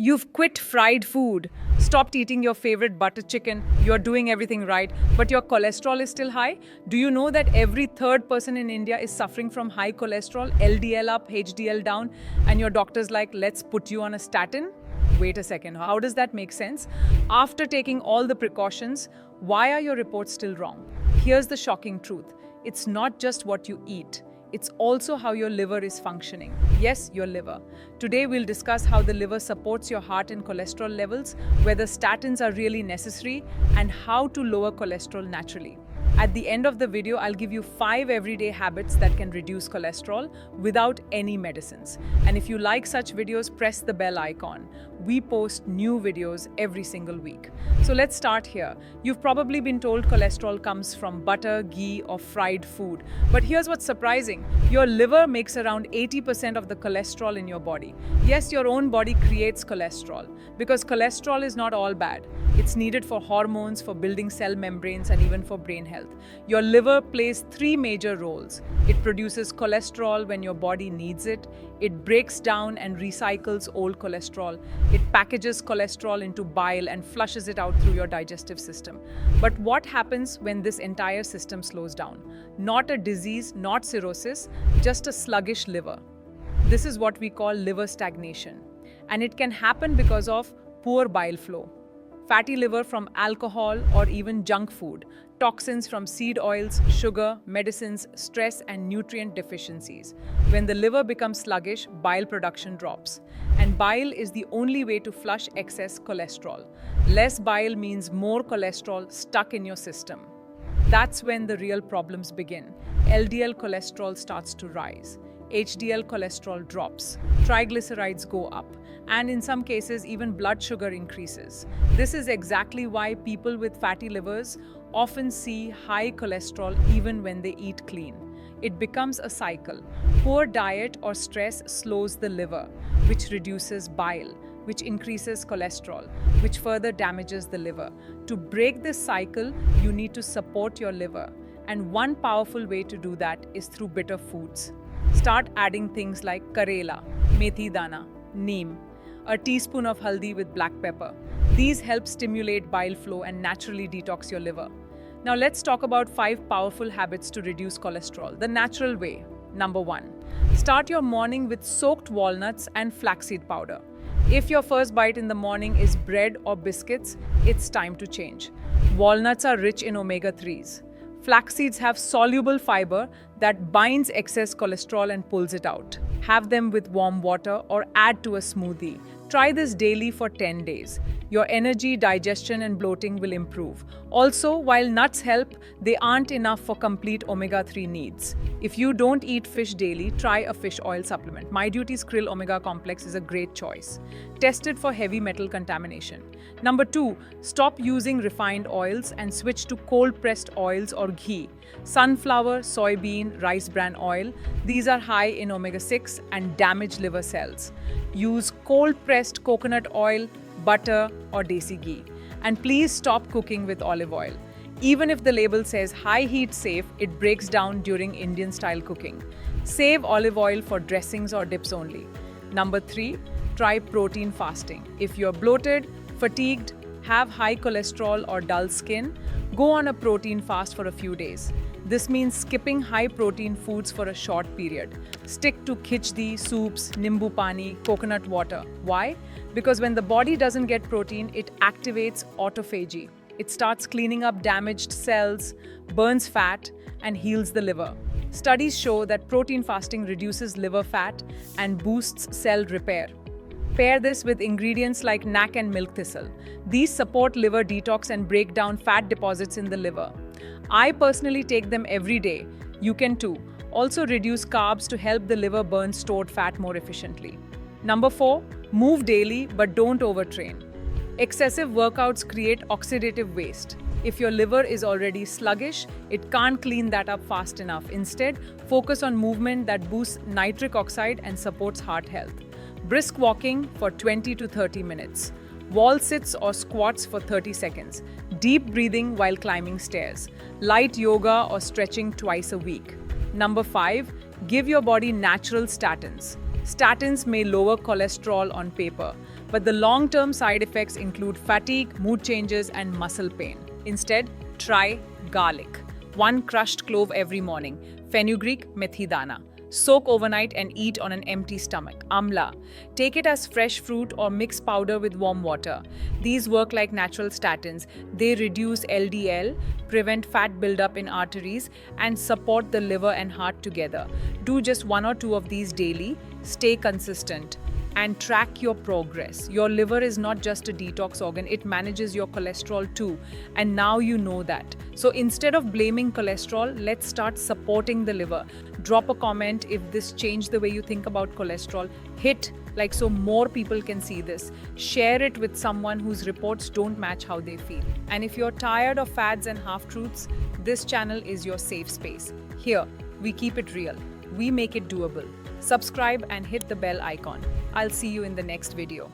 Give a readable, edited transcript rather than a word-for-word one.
You've quit fried food, stopped eating your favorite butter chicken, you're doing everything right, but your cholesterol is still high? Do you know that every third person in India is suffering from high cholesterol, LDL up, HDL down, and your doctor's like, let's put you on a statin? Wait a second, how does that make sense? After taking all the precautions, why are your reports still wrong? Here's the shocking truth, it's not just what you eat. It's also how your liver is functioning. Yes, your liver. Today we'll discuss how the liver supports your heart and cholesterol levels, whether statins are really necessary, and how to lower cholesterol naturally. At the end of the video, I'll give you 5 everyday habits that can reduce cholesterol without any medicines. And if you like such videos, press the bell icon. We post new videos every single week. So let's start here. You've probably been told cholesterol comes from butter, ghee, or fried food. But here's what's surprising. Your liver makes around 80% of the cholesterol in your body. Yes, your own body creates cholesterol because cholesterol is not all bad. It's needed for hormones, for building cell membranes, and even for brain health. Your liver plays 3 major roles. It produces cholesterol when your body needs it. It breaks down and recycles old cholesterol. It packages cholesterol into bile and flushes it out through your digestive system. But what happens when this entire system slows down? Not a disease, not cirrhosis, just a sluggish liver. This is what we call liver stagnation. And it can happen because of poor bile flow. Fatty liver from alcohol or even junk food, toxins from seed oils, sugar, medicines, stress, and nutrient deficiencies. When the liver becomes sluggish, bile production drops. And bile is the only way to flush excess cholesterol. Less bile means more cholesterol stuck in your system. That's when the real problems begin. LDL cholesterol starts to rise. HDL cholesterol drops, triglycerides go up, and in some cases even blood sugar increases. This is exactly why people with fatty livers often see high cholesterol even when they eat clean. It becomes a cycle. Poor diet or stress slows the liver, which reduces bile, which increases cholesterol, which further damages the liver. To break this cycle, you need to support your liver. And one powerful way to do that is through bitter foods. Start adding things like karela, methi dana, neem, a teaspoon of haldi with black pepper. These help stimulate bile flow and naturally detox your liver. Now let's talk about 5 powerful habits to reduce cholesterol, the natural way. Number 1, start your morning with soaked walnuts and flaxseed powder. If your first bite in the morning is bread or biscuits, it's time to change. Walnuts are rich in omega-3s. Flax seeds have soluble fiber that binds excess cholesterol and pulls it out. Have them with warm water or add to a smoothie. Try this daily for 10 days. Your energy, digestion, and bloating will improve. Also, while nuts help, they aren't enough for complete omega-3 needs. If you don't eat fish daily, try a fish oil supplement. My Duty's Krill Omega Complex is a great choice. Tested for heavy metal contamination. Number 2, stop using refined oils and switch to cold-pressed oils or ghee. Sunflower, soybean, rice bran oil, these are high in omega-6 and damage liver cells. Use cold-pressed coconut oil, butter, or desi ghee. And please stop cooking with olive oil. Even if the label says high heat safe, it breaks down during Indian style cooking. Save olive oil for dressings or dips only. Number 3, try protein fasting. If you're bloated, fatigued, have high cholesterol or dull skin, go on a protein fast for a few days. This means skipping high protein foods for a short period. Stick to khichdi, soups, nimbu pani, coconut water. Why? Because when the body doesn't get protein, it activates autophagy. It starts cleaning up damaged cells, burns fat, and heals the liver. Studies show that protein fasting reduces liver fat and boosts cell repair. Pair this with ingredients like NAC and milk thistle. These support liver detox and break down fat deposits in the liver. I personally take them every day. You can too. Also reduce carbs to help the liver burn stored fat more efficiently. Number 4, move daily but don't overtrain. Excessive workouts create oxidative waste. If your liver is already sluggish, it can't clean that up fast enough. Instead, focus on movement that boosts nitric oxide and supports heart health. Brisk walking for 20 to 30 minutes. Wall sits or squats for 30 seconds. Deep breathing while climbing stairs. Light yoga or stretching twice a week. Number 5, give your body natural statins. Statins may lower cholesterol on paper, but the long-term side effects include fatigue, mood changes, and muscle pain. Instead, try garlic. 1 crushed clove every morning. Fenugreek, methi dana. Soak overnight and eat on an empty stomach. Amla. Take it as fresh fruit or mix powder with warm water. These work like natural statins. They reduce LDL, prevent fat buildup in arteries, and support the liver and heart together. Do just 1 or 2 of these daily. Stay consistent and track your progress. Your liver is not just a detox organ, it manages your cholesterol too. And now you know that. So instead of blaming cholesterol, let's start supporting the liver. Drop a comment if this changed the way you think about cholesterol. Hit like so more people can see this. Share it with someone whose reports don't match how they feel. And if you're tired of fads and half-truths, this channel is your safe space. Here, we keep it real. We make it doable. Subscribe and hit the bell icon. I'll see you in the next video.